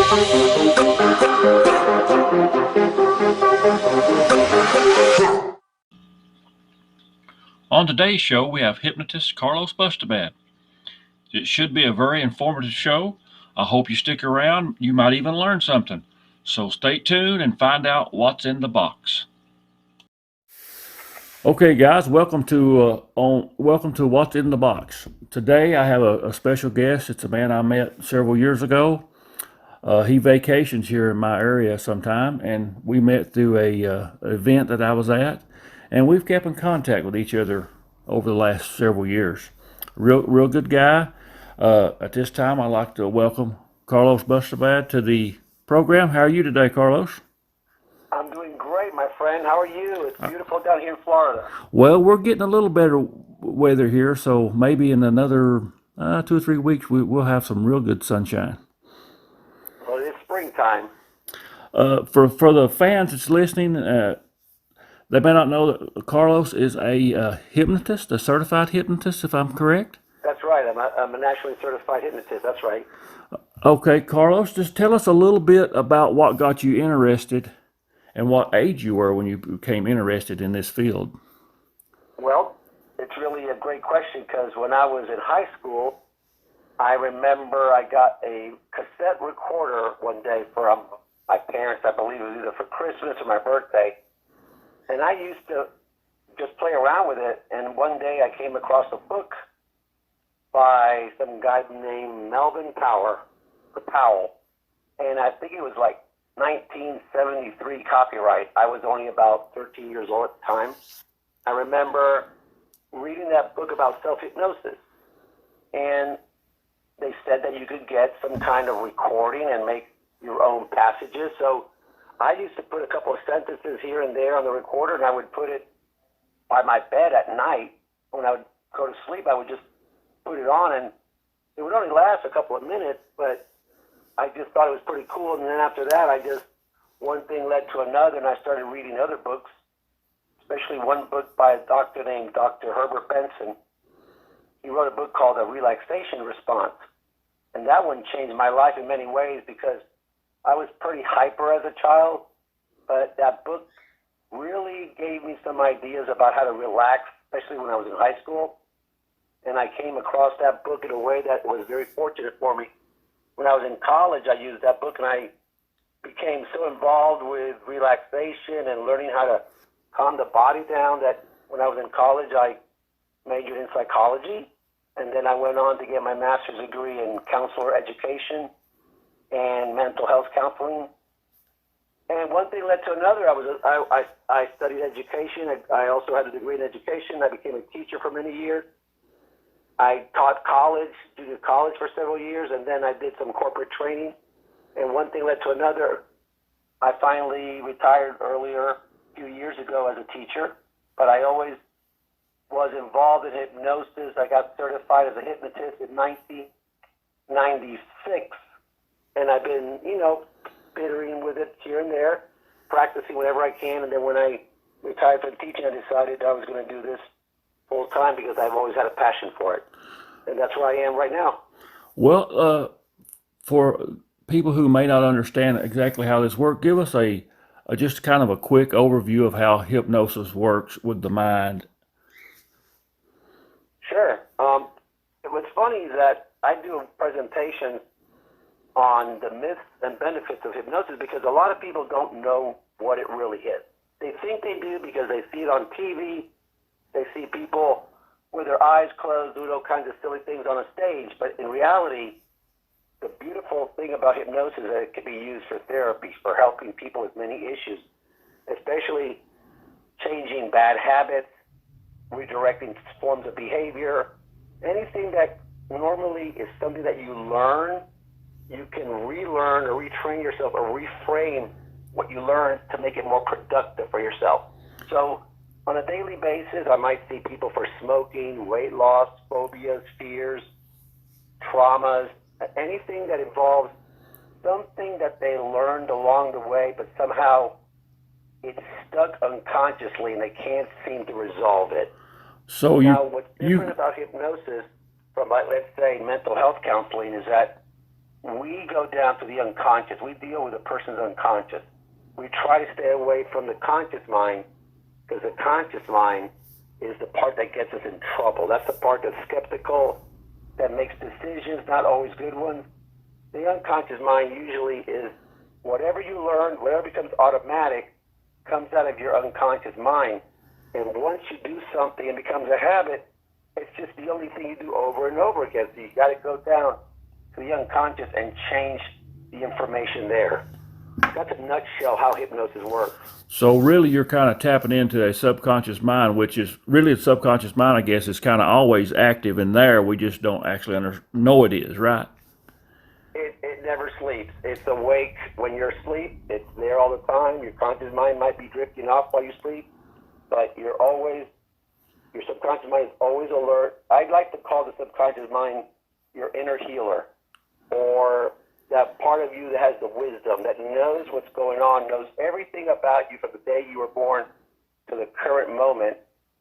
On today's show, we have hypnotist Carlos Bustabad. It should be a very informative show. I hope you stick around. You might even learn something. So stay tuned and find out what's in the box. Okay, guys, welcome to What's in the Box. Today, I have a special guest. It's a man I met several years ago. He vacations here in my area sometime, and we met through a event that I was at, and we've kept in contact with each other over the last several years. Real good guy. At this time, I'd like to welcome Carlos Bustabad to the program. How are you today, Carlos? I'm doing great, my friend. How are you? It's beautiful down here in Florida. Well, we're getting a little better weather here, so maybe in another 2 or 3 weeks we'll have some real good sunshine. Well, it's springtime. For the fans that's listening, they may not know that Carlos is a hypnotist, a certified hypnotist, if I'm correct. That's right. I'm a nationally certified hypnotist. That's right. Okay, Carlos, just tell us a little bit about what got you interested and what age you were when you became interested in this field. Well, it's really a great question because when I was in high school, I remember I got a cassette recorder one day from my parents. I believe it was either for Christmas or my birthday. And I used to just play around with it. And one day I came across a book by some guy named Melvin Powell. And I think it was like 1973 copyright. I was only about 13 years old at the time. I remember reading that book about self-hypnosis. And they said that you could get some kind of recording and make your own passages. So I used to put a couple of sentences here and there on the recorder, and I would put it by my bed at night. When I would go to sleep, I would just put it on, and it would only last a couple of minutes, but I just thought it was pretty cool. And then after that, one thing led to another, and I started reading other books, especially one book by a doctor named Dr. Herbert Benson. He wrote a book called A Relaxation Response, and that one changed my life in many ways because I was pretty hyper as a child, but that book really gave me some ideas about how to relax, especially when I was in high school. And I came across that book in a way that was very fortunate for me. When I was in college, I used that book, and I became so involved with relaxation and learning how to calm the body down that when I was in college, I majored in psychology. And then I went on to get my master's degree in counselor education and mental health counseling. And one thing led to another. I studied education. I also had a degree in education. I became a teacher for many years. I taught junior college for several years, and then I did some corporate training. And one thing led to another. I finally retired earlier, a few years ago, as a teacher, but I always was involved in hypnosis. I got certified as a hypnotist in 1996, and I've been, bittering with it here and there, practicing whenever I can. And then when I retired from teaching, I decided I was going to do this full time because I've always had a passion for it, and that's where I am right now. Well, for people who may not understand exactly how this works, give us just kind of a quick overview of how hypnosis works with the mind. Sure. What's funny is that I do a presentation on the myths and benefits of hypnosis because a lot of people don't know what it really is. They think they do because they see it on TV. They see people with their eyes closed doing all kinds of silly things on a stage. But in reality, the beautiful thing about hypnosis is that it can be used for therapy, for helping people with many issues, especially changing bad habits, redirecting forms of behavior. Anything that normally is something that you learn, you can relearn or retrain yourself or reframe what you learn to make it more productive for yourself. So on a daily basis, I might see people for smoking, weight loss, phobias, fears, traumas, anything that involves something that they learned along the way, but somehow it's stuck unconsciously and they can't seem to resolve it. So now, what's different about hypnosis from, let's say, mental health counseling is that we go down to the unconscious. We deal with a person's unconscious. We try to stay away from the conscious mind because the conscious mind is the part that gets us in trouble. That's the part that's skeptical, that makes decisions, not always good ones. The unconscious mind usually is whatever you learn, whatever becomes automatic, comes out of your unconscious mind. And once you do something and becomes a habit, it's just the only thing you do over and over again. So you got to go down to the unconscious and change the information there. That's a nutshell how hypnosis works. So really, you're kind of tapping into a subconscious mind, which is really the subconscious mind, I guess, is kind of always active in there. We just don't actually know it is, right? It never sleeps. It's awake when you're asleep. It's there all the time. Your conscious mind might be drifting off while you sleep, but your subconscious mind is always alert. I'd like to call the subconscious mind your inner healer, or that part of you that has the wisdom, that knows what's going on, knows everything about you from the day you were born to the current moment,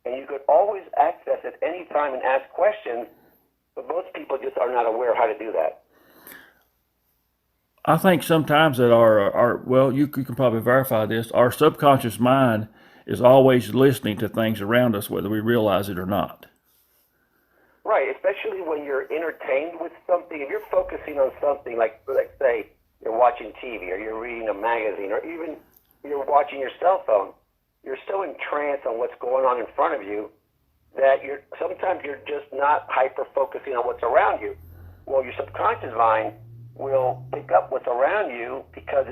and you could always access it any time and ask questions, but most people just are not aware of how to do that. I think sometimes that our well, you can probably verify this, our subconscious mind is always listening to things around us, whether we realize it or not. Right, especially when you're entertained with something. If you're focusing on something, like say you're watching TV or you're reading a magazine or even you're watching your cell phone, you're so entranced on what's going on in front of you that sometimes you're just not hyper-focusing on what's around you. Well, your subconscious mind will pick up what's around you because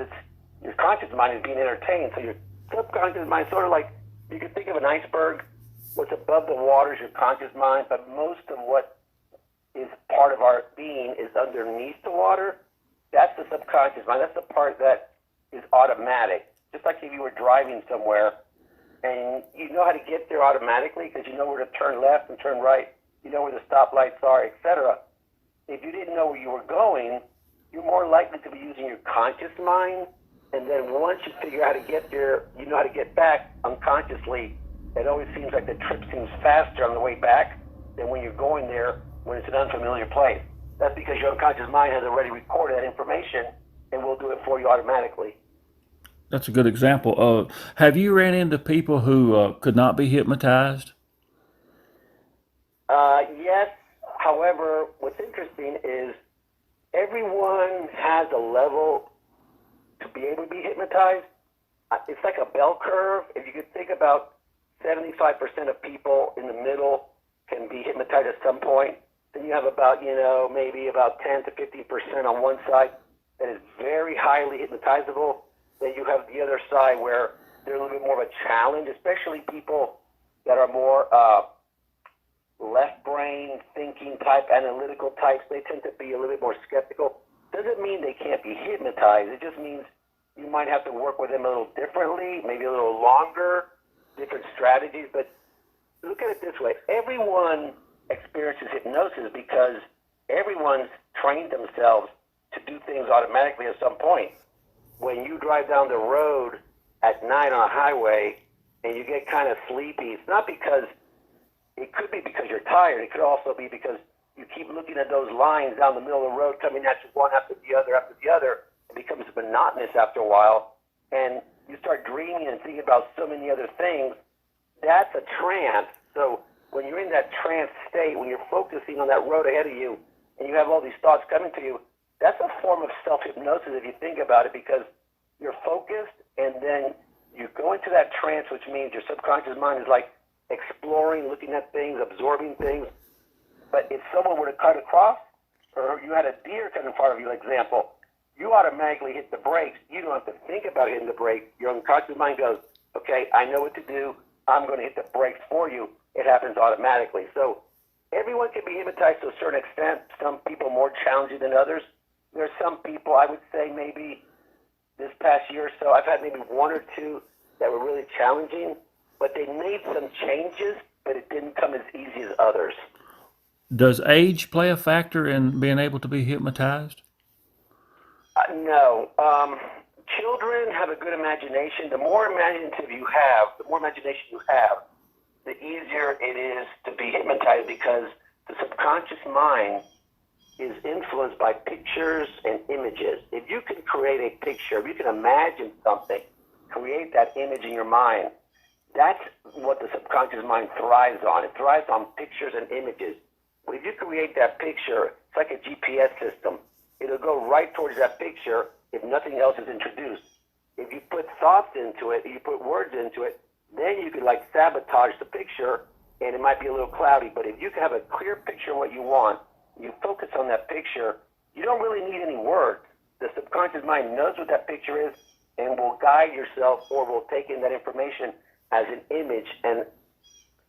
your conscious mind is being entertained. So your subconscious mind, sort of like, you can think of an iceberg. What's above the water is your conscious mind, but most of what is part of our being is underneath the water. That's the subconscious mind. That's the part that is automatic. Just like if you were driving somewhere and you know how to get there automatically because you know where to turn left and turn right, you know where the stoplights are, etc. If you didn't know where you were going, you're more likely to be using your conscious mind, and then once you figure out how to get there, you know how to get back unconsciously. It always seems like the trip seems faster on the way back than when you're going there when it's an unfamiliar place. That's because your unconscious mind has already recorded that information and will do it for you automatically. That's a good example. Have you ran into people who could not be hypnotized? Yes. However, what's interesting is everyone has a level to be able to be hypnotized. It's like a bell curve. If you could think about 75% of people in the middle can be hypnotized at some point. Then you have about, maybe about 10 to 15% on one side that is very highly hypnotizable. Then you have the other side where they're a little bit more of a challenge, especially people that are more left brain thinking type, analytical types. They tend to be a little bit more skeptical. Doesn't mean they can't be hypnotized. It just means you might have to work with them a little differently, maybe a little longer, different strategies. But look at it this way. Everyone experiences hypnosis because everyone's trained themselves to do things automatically at some point. When you drive down the road at night on a highway and you get kind of sleepy, it's not because, it could be because you're tired. It could also be because you keep looking at those lines down the middle of the road coming at you one after the other after the other. It becomes monotonous after a while, and you start dreaming and thinking about so many other things. That's a trance. So when you're in that trance state, when you're focusing on that road ahead of you and you have all these thoughts coming to you, that's a form of self-hypnosis if you think about it, because you're focused and then you go into that trance, which means your subconscious mind is like exploring, looking at things, absorbing things. But if someone were to cut across, or you had a deer cut in front of you, example, you automatically hit the brakes. You don't have to think about hitting the brake. Your unconscious mind goes, okay, I know what to do. I'm going to hit the brakes for you. It happens automatically. So everyone can be hypnotized to a certain extent. Some people more challenging than others. There's some people, I would say maybe this past year or so, I've had maybe one or two that were really challenging, but they made some changes, but it didn't come as easy as others. Does age play a factor in being able to be hypnotized? No. Children have a good imagination. The more imaginative you have, the more imagination you have, the easier it is to be hypnotized, because the subconscious mind is influenced by pictures and images. If you can create a picture, if you can imagine something, create that image in your mind, that's what the subconscious mind thrives on. It thrives on pictures and images. When you create that picture, it's like a GPS system. It'll go right towards that picture if nothing else is introduced. If you put thoughts into it, if you put words into it, then you could like sabotage the picture and it might be a little cloudy. But if you can have a clear picture of what you want, you focus on that picture, you don't really need any words. The subconscious mind knows what that picture is and will guide yourself, or will take in that information as an image and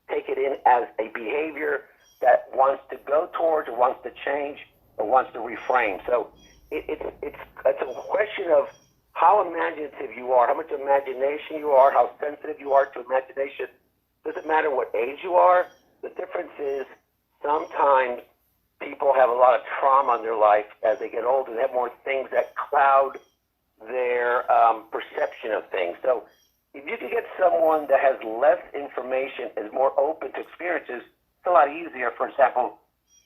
take it in as a behavior that wants to go towards or wants to change or wants to reframe. So it's a question of how imaginative you are, how much imagination you are, how sensitive you are to imagination. Doesn't matter what age you are. The difference is sometimes people have a lot of trauma in their life as they get older. They have more things that cloud their perception of things. So if you can get someone that has less information, is more open to experiences, it's a lot easier. For example,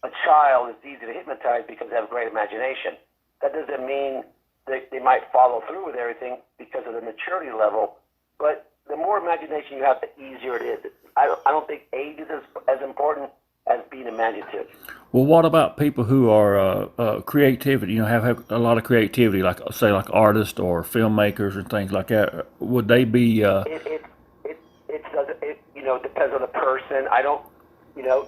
a child is easy to hypnotize because they have a great imagination. That doesn't mean that they might follow through with everything because of the maturity level, but the more imagination you have, the easier it is. I don't think age is as important as being imaginative. Well, what about people who are creativity? You know, have a lot of creativity, like say, like artists or filmmakers and things like that. Would they be? It depends on the person. I don't,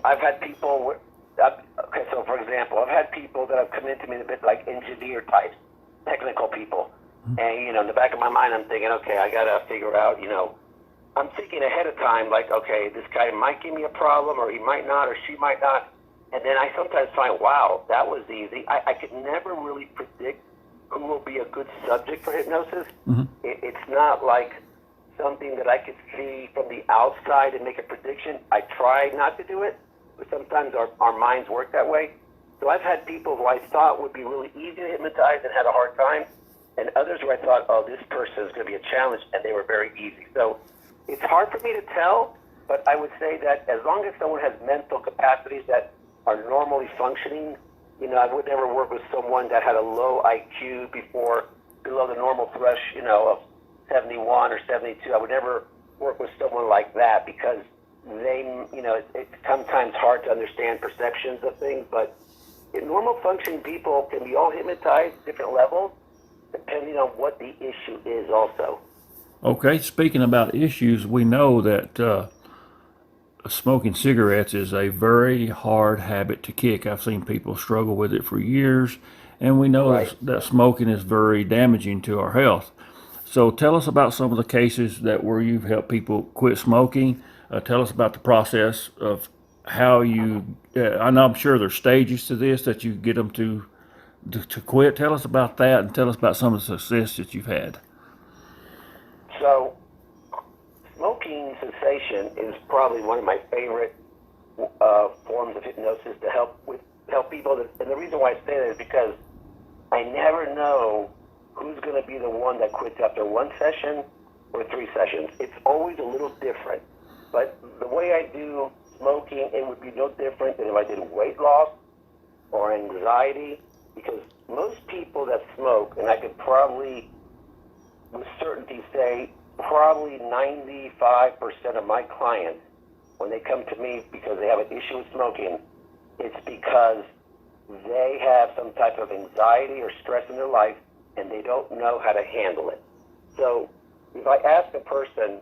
I've had people. Okay, so for example, I've had people that have come into me a bit like engineer types, technical people, and in the back of my mind, I'm thinking, okay, I gotta figure out, I'm thinking ahead of time, like, okay, this guy might give me a problem, or he might not, or she might not. And then I sometimes find, wow, that was easy. I could never really predict who will be a good subject for hypnosis. Mm-hmm. It's not like something that I could see from the outside and make a prediction. I try not to do it, but sometimes our minds work that way. So I've had people who I thought would be really easy to hypnotize and had a hard time, and others where I thought, oh, this person is going to be a challenge, and they were very easy. So it's hard for me to tell, but I would say that as long as someone has mental capacities that are normally functioning, I would never work with someone that had a low IQ below the normal thresh, of 71 or 72. I would never work with someone like that because it's sometimes hard to understand perceptions of things, but normal functioning people can be all hypnotized at different levels depending on what the issue is also. Okay, speaking about issues, we know that smoking cigarettes is a very hard habit to kick. I've seen people struggle with it for years, and we know Right. that smoking is very damaging to our health. So tell us about some of the cases where you've helped people quit smoking. Tell us about the process of how you. I know I'm sure there's stages to this that you get them to quit. Tell us about that, and tell us about some of the success that you've had. So smoking cessation is probably one of my favorite forms of hypnosis to help people. And the reason why I say that is because I never know who's going to be the one that quits after one session or 3 sessions. It's always a little different. But the way I do smoking, it would be no different than if I did weight loss or anxiety, because most people that smoke, and I could probably with certainty say probably 95% of my clients, when they come to me because they have an issue with smoking, it's because they have some type of anxiety or stress in their life and they don't know how to handle it. So if I ask a person,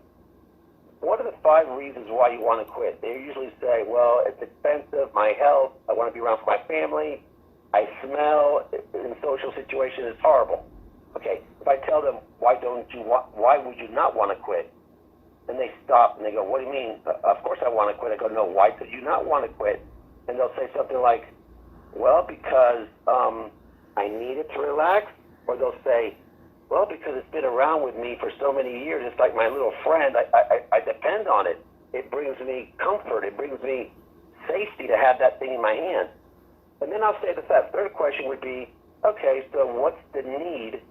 what are the 5 reasons why you want to quit? They usually say, well, it's expensive, my health, I want to be around for my family, I smell, in social situations, it's horrible. Okay, if I tell them, why would you not want to quit? Then they stop and they go, what do you mean? Of course I want to quit. I go, no, why do you not want to quit? And they'll say something like, well, because I need it to relax. Or they'll say, well, because it's been around with me for so many years. It's like my little friend. I depend on it. It brings me comfort. It brings me safety to have that thing in my hand. And then I'll say the third question would be, okay, so what's the need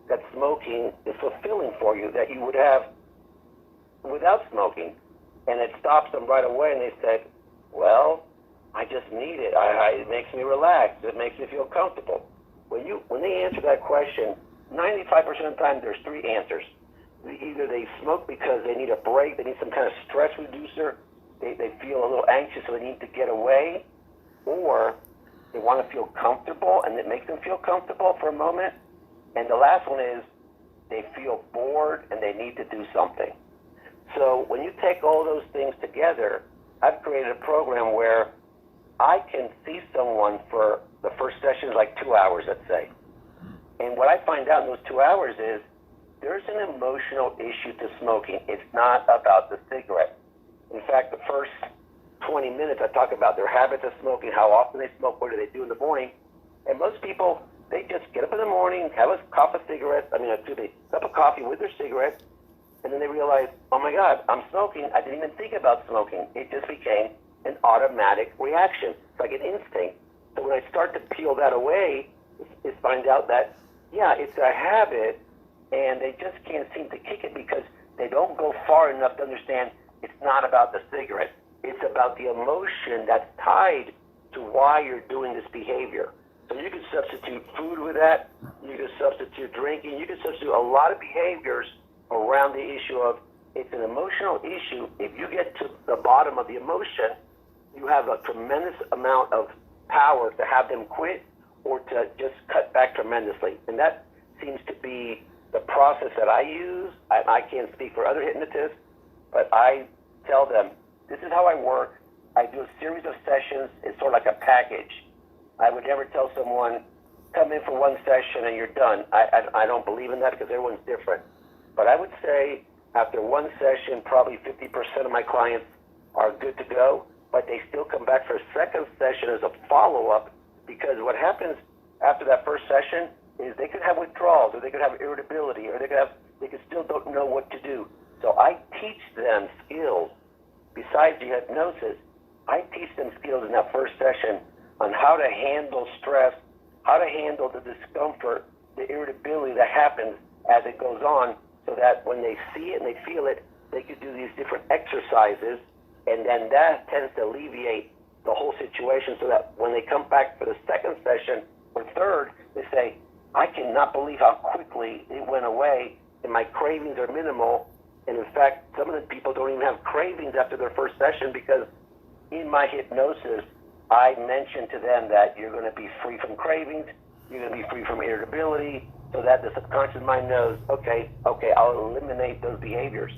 that smoking is fulfilling for you that you would have without smoking? And it stops them right away, and they said, well, I just need it. It makes me relax. It makes me feel comfortable. When they answer that question, 95% of the time there's three answers. Either they smoke because they need a break, they need some kind of stress reducer, they feel a little anxious so they need to get away, or they want to feel comfortable and it makes them feel comfortable for a moment. And the last one is they feel bored and they need to do something. So when you take all those things together, I've created a program where I can see someone for the first session is like 2 hours, let's say. And what I find out in those 2 hours is there's an emotional issue to smoking. It's not about the cigarette. In fact, the first 20 minutes I talk about their habits of smoking, how often they smoke, what do they do in the morning. And most people, they just get up in the morning, have a cup of coffee with their cigarette, and then they realize, oh my God, I'm smoking. I didn't even think about smoking. It just became an automatic reaction. It's like an instinct. So when I start to peel that away, is find out that, yeah, it's a habit, and they just can't seem to kick it because they don't go far enough to understand it's not about the cigarette. It's about the emotion that's tied to why you're doing this behavior. So you can substitute food with that. You can substitute drinking. You can substitute a lot of behaviors around the issue of it's an emotional issue. If you get to the bottom of the emotion, you have a tremendous amount of power to have them quit or to just cut back tremendously. And that seems to be the process that I use. I can't speak for other hypnotists, but I tell them, this is how I work. I do a series of sessions. It's sort of like a package. I would never tell someone, come in for one session and you're done. I don't believe in that because everyone's different. But I would say after one session, probably 50% of my clients are good to go, but they still come back for a second session as a follow-up, because what happens after that first session is they could have withdrawals, or they could have irritability, or they could still don't know what to do. So I teach them skills. Besides the hypnosis, I teach them skills in that first session on how to handle stress, how to handle the discomfort, the irritability that happens as it goes on, so that when they see it and they feel it, they could do these different exercises, and then that tends to alleviate the whole situation, so that when they come back for the second session or third, they say, I cannot believe how quickly it went away, and my cravings are minimal. And in fact, some of the people don't even have cravings after their first session, because in my hypnosis, I mention to them that you're going to be free from cravings, you're going to be free from irritability, so that the subconscious mind knows, okay, I'll eliminate those behaviors.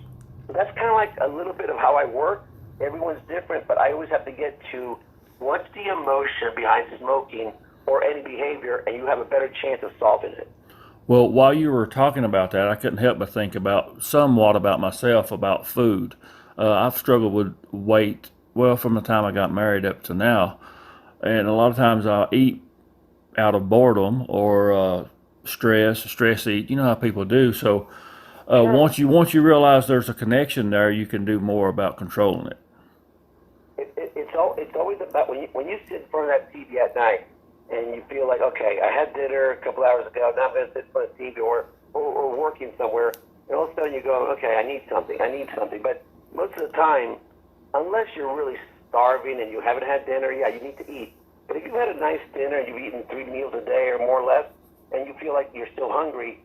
So that's kind of like a little bit of how I work. Everyone's different, but I always have to get to what's the emotion behind smoking or any behavior, and you have a better chance of solving it. Well, while you were talking about that, I couldn't help but think somewhat about myself, about food. I've struggled with weight, well, from the time I got married up to now. And a lot of times I'll eat out of boredom or stress eat. You know how people do. So Sure. once you realize there's a connection there, you can do more about controlling it. It's always about when you sit in front of that TV at night and you feel like, okay, I had dinner a couple hours ago, now I'm going to sit in front of TV or working somewhere, and all of a sudden you go, okay, I need something. But most of the time, unless you're really starving and you haven't had dinner, yeah, you need to eat. But if you've had a nice dinner and you've eaten 3 meals a day or more or less, and you feel like you're still hungry,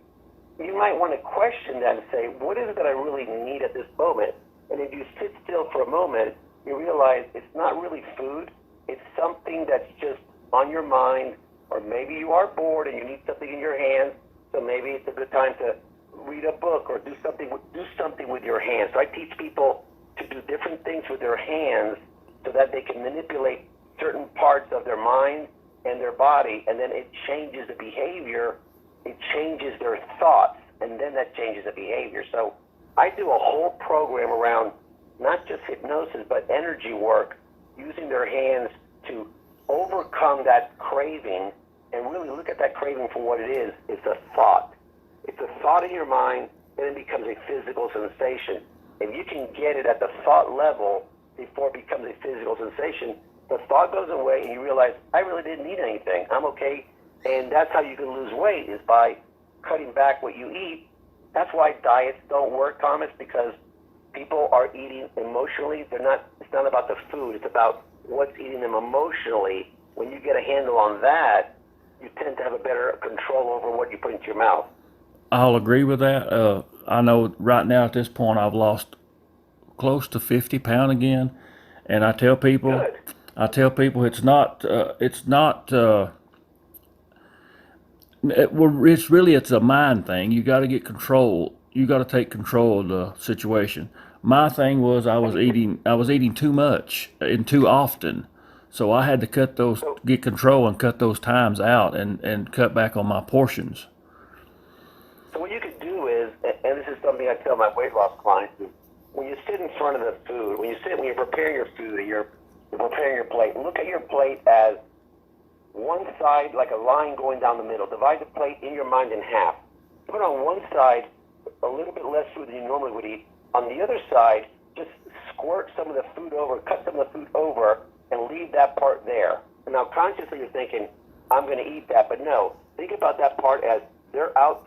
you might want to question that and say, what is it that I really need at this moment? And if you sit still for a moment, you realize it's not really food. It's something that's just on your mind, or maybe you are bored and you need something in your hands, so maybe it's a good time to read a book or do something with your hands. So I teach people to do different things with their hands so that they can manipulate certain parts of their mind and their body, and then it changes the behavior, it changes their thoughts, and then that changes the behavior. So I do a whole program around not just hypnosis, but energy work, using their hands to overcome that craving and really look at that craving for what it is. It's a thought. It's a thought in your mind, and it becomes a physical sensation. If you can get it at the thought level before it becomes a physical sensation, the thought goes away and you realize, I really didn't need anything. I'm okay. And that's how you can lose weight, is by cutting back what you eat. That's why diets don't work, Thomas, because people are eating emotionally. It's not about the food. It's about what's eating them emotionally. When you get a handle on that, you tend to have a better control over what you put into your mouth. I'll agree with that. I know right now at this point I've lost close to 50 pounds again, and Good. I tell people it's really it's a mind thing. You got to get control. You got to take control of the situation. My thing was I was eating too much and too often, so I had to So, get control and cut those times out and cut back on my portions. so what you could do is, and this is something I tell my weight loss clients, is when you sit in front of the food, when you're preparing your food, and you're preparing your plate, look at your plate as one side like a line going down the middle. Divide the plate in your mind in half. Put on one side a little bit less food than you normally would eat. On the other side, just squirt some of the food over, cut some of the food over, and leave that part there. And now consciously you're thinking, I'm going to eat that, but no. Think about that part as they're out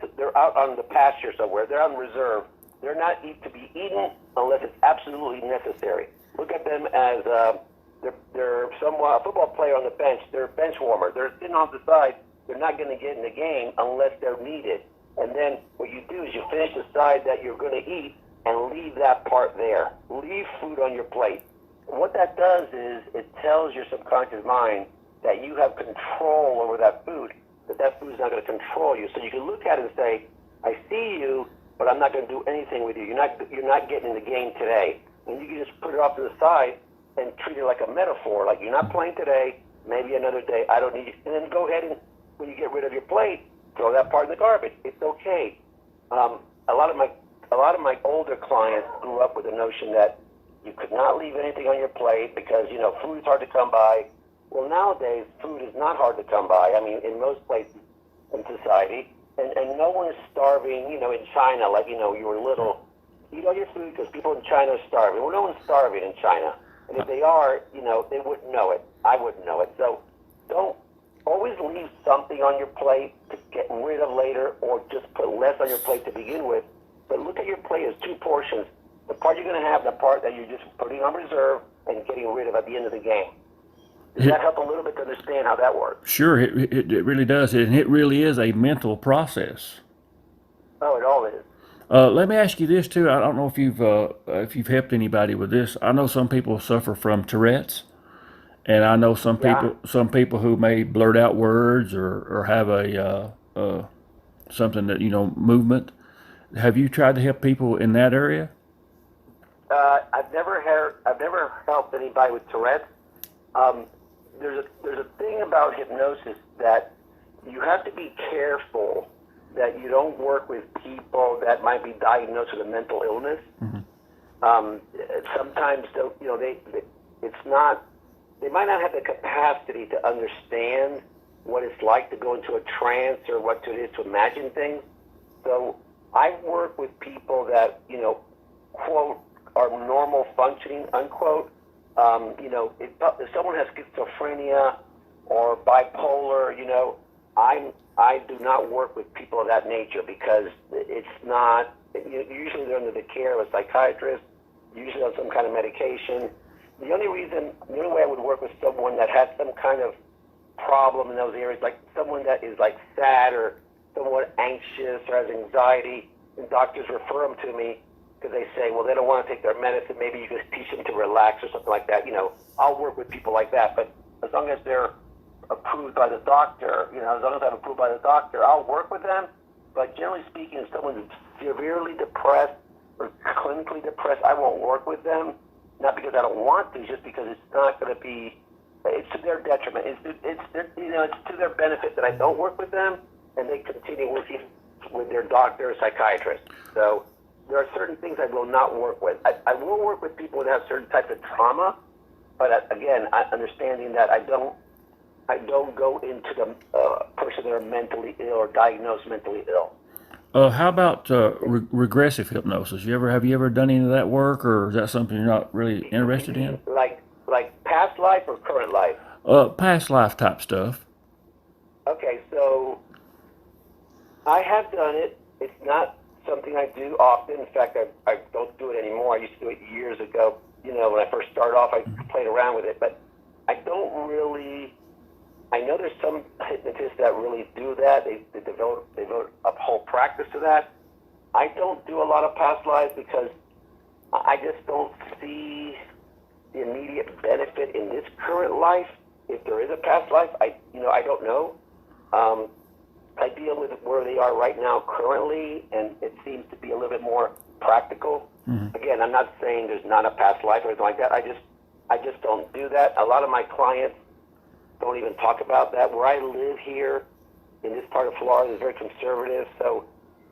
on the pasture somewhere. They're on reserve. They're not to be eaten unless it's absolutely necessary. Look at them as they're somewhat a football player on the bench. They're a bench warmer. They're sitting off the side. They're not going to get in the game unless they're needed. And then what you do is you finish the side that you're going to eat and leave that part there. Leave food on your plate. And what that does is it tells your subconscious mind that you have control over that food, that food is not going to control you. So you can look at it and say, I see you, but I'm not going to do anything with you. You're not getting in the game today. And you can just put it off to the side and treat it like a metaphor, like you're not playing today, maybe another day, I don't need you. And then go ahead and, when you get rid of your plate, throw that part in the garbage. It's okay. A lot of my older clients grew up with the notion that you could not leave anything on your plate because, food is hard to come by. Well, nowadays, food is not hard to come by. I mean, in most places in society, and no one is starving, in China, like, you were little, eat all your food because people in China are starving. Well, no one's starving in China. And if they are, they wouldn't know it. I wouldn't know it. So don't always leave something on your plate to get rid of later, or just put less on your plate to begin with. But look at your plate as two portions. The part you're going to have, the part that you're just putting on reserve and getting rid of at the end of the game. Does that help a little bit to understand how that works? Sure, it really does, and it really is a mental process. Oh, it all is. Let me ask you this too. I don't know if you've helped anybody with this. I know some people suffer from Tourette's, and I know Yeah. some people who may blurt out words or have something that movement. Have you tried to help people in that area? I've never helped anybody with Tourette's. There's a thing about hypnosis that you have to be careful that you don't work with people that might be diagnosed with a mental illness. Sometimes they might not have the capacity to understand what it's like to go into a trance or what it is to imagine things. So I work with people that, quote, are normal functioning, unquote. If someone has schizophrenia or bipolar, I do not work with people of that nature because it's not, usually they're under the care of a psychiatrist, usually on some kind of medication. The only way I would work with someone that has some kind of problem in those areas, like someone that is like sad or somewhat anxious or has anxiety, and doctors refer them to me because they say, well, they don't want to take their medicine, maybe you can teach them to relax or something like that. I'll work with people like that, but as long as they're approved by the doctor, as long as I'm approved by the doctor, I'll work with them. But generally speaking, if someone's severely depressed or clinically depressed, I won't work with them. Not because I don't want to, just because it's not going to be, it's to their detriment. It's to their benefit that I don't work with them, and they continue working with their doctor or psychiatrist. So there are certain things I will not work with. I will work with people that have certain types of trauma, but again, understanding that I don't go into the person that are mentally ill or diagnosed mentally ill. How about regressive hypnosis? Have you ever done any of that work, or is that something you're not really interested in? Like past life or current life? Past life type stuff. Okay, so I have done it. It's not something I do often. In fact, I don't do it anymore. I used to do it years ago. When I first started off, I played around with it. But I don't really. I know there's some hypnotists that really do that. They devote a whole practice to that. I don't do a lot of past lives because I just don't see the immediate benefit in this current life. If there is a past life, I don't know. I deal with where they are right now currently, and it seems to be a little bit more practical. Mm-hmm. Again, I'm not saying there's not a past life or anything like that. I just don't do that. A lot of my clients don't even talk about that. Where I live here in this part of Florida is very conservative, so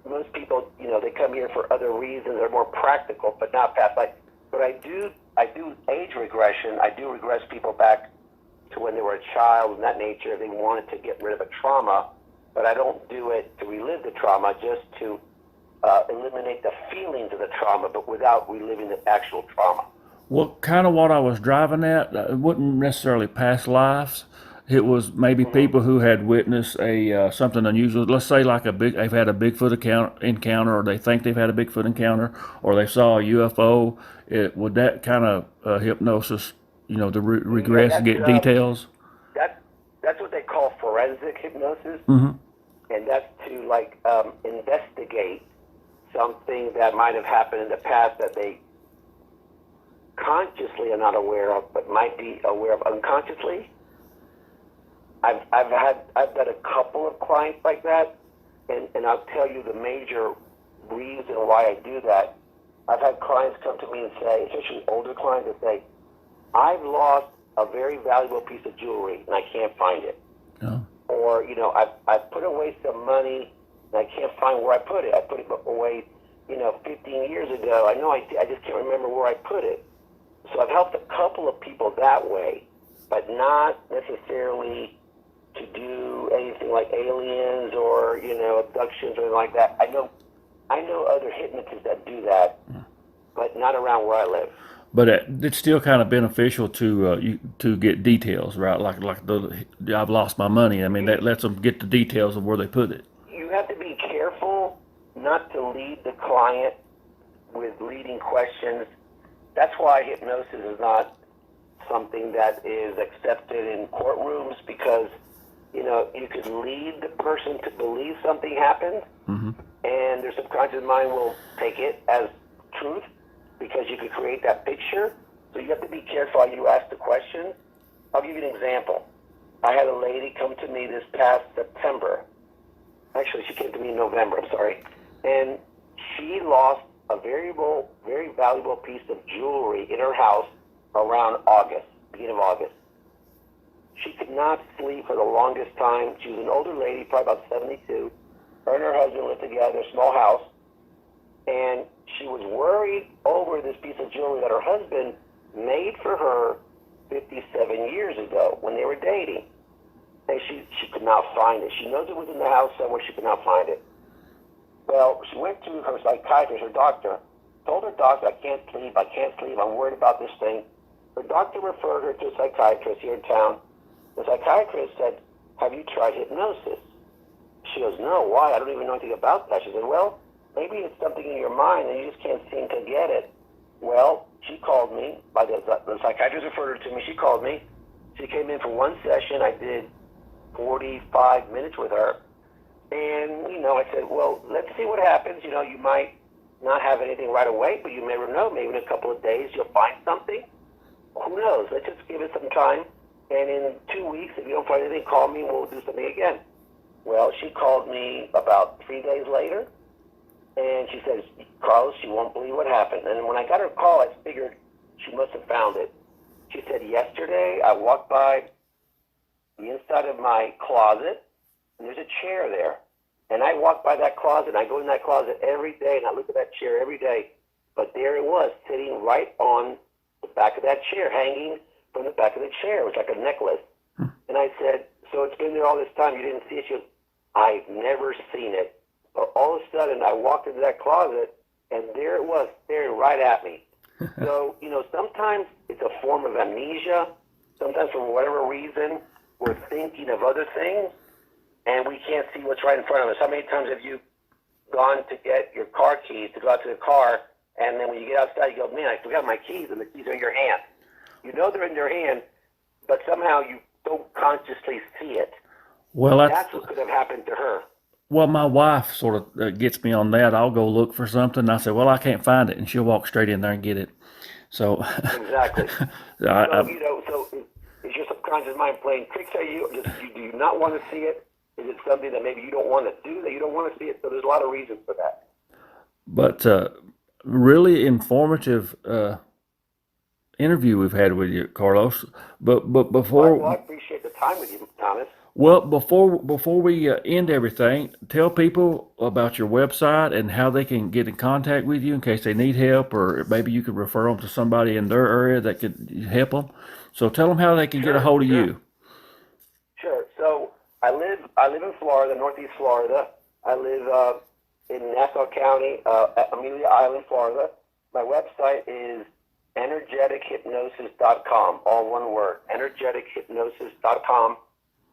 most people, they come here for other reasons. They're more practical, but not past life. But I do age regression. I do regress people back to when they were a child and that nature. They wanted to get rid of a trauma, but I don't do it to relive the trauma, just to eliminate the feelings of the trauma, but without reliving the actual trauma. Well, kind of what I was driving at, it wasn't necessarily past lives. It was maybe people who had witnessed a something unusual. Let's say like they've had a Bigfoot encounter, or they think they've had a Bigfoot encounter, or they saw a UFO. Would that kind of hypnosis, to regress and get details? That's what they call forensic hypnosis, and that's to investigate something that might have happened in the past that they consciously are not aware of, but might be aware of unconsciously. I've done a couple of clients like that, and I'll tell you the major reason why I do that. I've had clients come to me and say, especially older clients, that say, I've lost a very valuable piece of jewelry and I can't find it. Oh. Or, I've put away some money and I can't find where I put it. I put it away, 15 years ago. I know I just can't remember where I put it. So I've helped a couple of people that way, but not necessarily to do anything like aliens or, abductions or anything like that. I know other hypnotists that do that, but not around where I live. But it's still kind of beneficial to get details, right? Like I've lost my money. I mean, that lets them get the details of where they put it. You have to be careful not to lead the client with leading questions. That's why hypnosis is not something that is accepted in courtrooms, because you could lead the person to believe something happened, and their subconscious mind will take it as truth, because you could create that picture. So you have to be careful how you ask the question. I'll give you an example. I had a lady come to me this past September. Actually, she came to me in November, I'm sorry. And she lost a very valuable piece of jewelry in her house around August, beginning of August. She could not sleep for the longest time. She was an older lady, probably about 72. Her and her husband lived together, small house. And she was worried over this piece of jewelry that her husband made for her 57 years ago when they were dating. And she could not find it. She knows it was in the house somewhere. She could not find it. Well, she went to her psychiatrist, her doctor, told her doctor, I can't sleep, I'm worried about this thing. Her doctor referred her to a psychiatrist here in town. The psychiatrist said, have you tried hypnosis? She goes, no, why? I don't even know anything about that. She said, well, maybe it's something in your mind and you just can't seem to get it. Well, she called me, the psychiatrist referred her to me, she called me. She came in for one session. I did 45 minutes with her. And, I said, well, let's see what happens. You might not have anything right away, but you never know. Maybe in a couple of days you'll find something. Who knows? Let's just give it some time. And in 2 weeks, if you don't find anything, call me and we'll do something again. Well, she called me about 3 days later. And she says, Carlos, you won't believe what happened. And when I got her call, I figured she must have found it. She said, yesterday I walked by the inside of my closet, and there's a chair there. And I walk by that closet, and I go in that closet every day, and I look at that chair every day. But there it was, sitting right on the back of that chair, hanging from the back of the chair. It was like a necklace. And I said, so it's been there all this time, you didn't see it? She goes, I've never seen it. But all of a sudden, I walked into that closet, and there it was, staring right at me. So, sometimes it's a form of amnesia. Sometimes, for whatever reason, we're thinking of other things, and we can't see what's right in front of us. How many times have you gone to get your car keys, to go out to the car, and then when you get outside, you go, man, I forgot my keys, and the keys are in your hand. You know they're in your hand, but somehow you don't consciously see it. Well, That's what could have happened to her. well, my wife sort of gets me on that. I'll go look for something. And I say, well, I can't find it. And she'll walk straight in there and get it. So, Exactly. I, So is your subconscious mind playing tricks on you? Do you not want to see it? Is it something that maybe you don't want to do, that you don't want to see it? So there's a lot of reasons for that. but really informative interview we've had with you, Carlos. But Well, before, I appreciate the time with you, Thomas. well, before we end everything, tell people about your website and how they can get in contact with you in case they need help, or maybe you could refer them to somebody in their area that could help them. So tell them how they can get a hold of you. Sure. So I live in Florida, Northeast Florida. I live in Nassau County, Amelia Island, Florida. My website is energetichypnosis.com, all one word, energetichypnosis.com.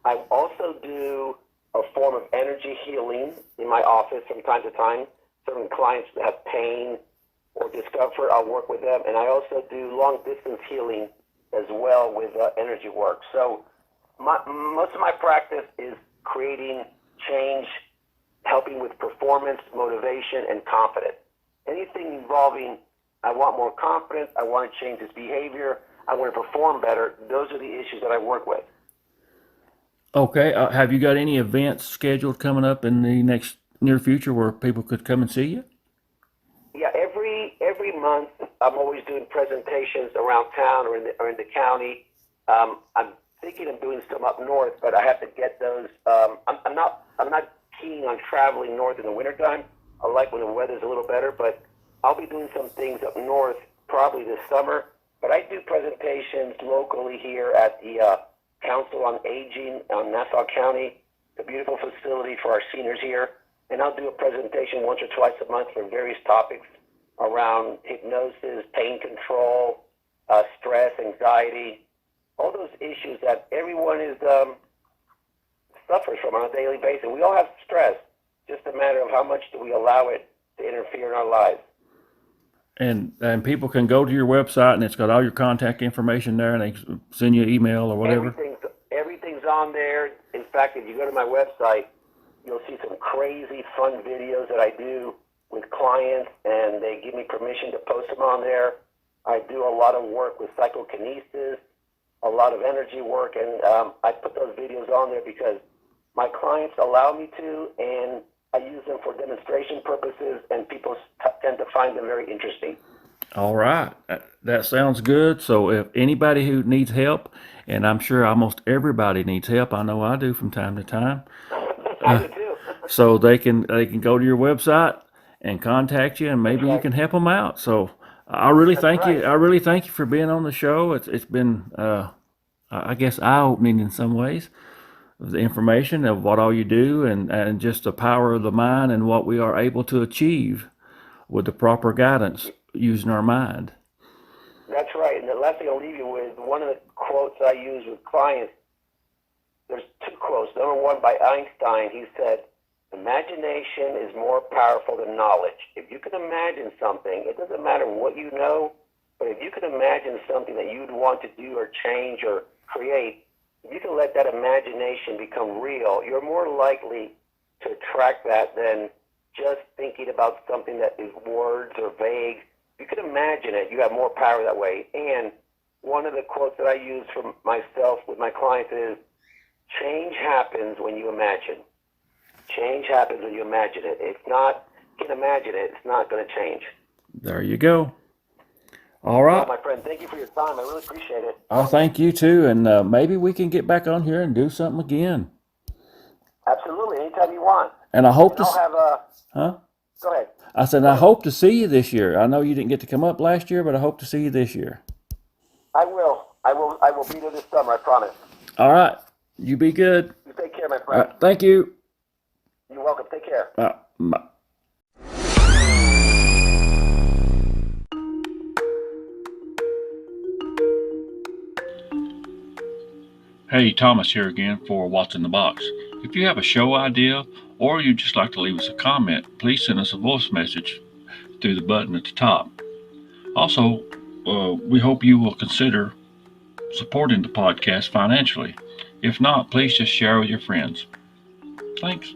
I also do a form of energy healing in my office from time to time. Certain clients that have pain or discomfort, I'll work with them. And I also do long distance healing as well with energy work. So most of my practice is creating change, helping with performance, motivation, and confidence. Anything involving, I want more confidence, I want to change this behavior, I want to perform better, those are the issues that I work with. Okay. Have you got any events scheduled coming up in the near future where people could come and see you? Yeah, every month I'm always doing presentations around town or in the county. I'm thinking of doing some up north, but I have to get those. I'm not keen on traveling north in the wintertime. I like when the weather's a little better, but I'll be doing some things up north probably this summer. But I do presentations locally here at the Council on Aging on Nassau County, a beautiful facility for our seniors here. And I'll do a presentation once or twice a month for various topics around hypnosis, pain control, stress, anxiety, all those issues that everyone suffers from on a daily basis. We all have stress, just a matter of how much do we allow it to interfere in our lives. And people can go to your website and it's got all your contact information there, and they can send you an email or whatever. Everything's on there. In fact, if you go to my website, you'll see some crazy fun videos that I do with clients, and they give me permission to post them on there. I do a lot of work with psychokinesis, a lot of energy work, and I put those videos on there because my clients allow me to, and I use them for demonstration purposes, and people tend to find them very interesting. All right. That sounds good. So if anybody who needs help, and I'm sure almost everybody needs help, I know I do from time to time. I do too. So they can go to your website and contact you, and maybe you can help them out. So I really thank you. I really thank you for being on the show. It's been I guess eye-opening in some ways, the information of what all you do, and just the power of the mind and what we are able to achieve with the proper guidance using our mind. That's right. And the last thing I'll leave you with, one of the quotes I use with clients, there's two quotes. Number one by Einstein, he said, imagination is more powerful than knowledge. If you can imagine something, it doesn't matter what you know, but if you can imagine something that you'd want to do or change or create, if you can let that imagination become real, you're more likely to attract that than just thinking about something that is words or vague. You can imagine it. You have more power that way. And one of the quotes that I use for myself with my clients is, change happens when you imagine. Change happens when you imagine it. If not, you can imagine it. It's not going to change. There you go. All right. Well, my friend, thank you for your time. I really appreciate it. I thank you too, and maybe we can get back on here and do something again. Absolutely, anytime you want. And I hope and I'll have a. Huh? Go ahead. I said I hope to see you this year. I know you didn't get to come up last year, but I hope to see you this year. I will. I will be there this summer. I promise. All right. You be good. You take care, my All friend. right. Thank you. You're welcome. Take care. Bye. Hey, Thomas here again for What's in the Box. If you have a show idea or you'd just like to leave us a comment, please send us a voice message through the button at the top. Also, we hope you will consider supporting the podcast financially. If not, please just share with your friends. Thanks.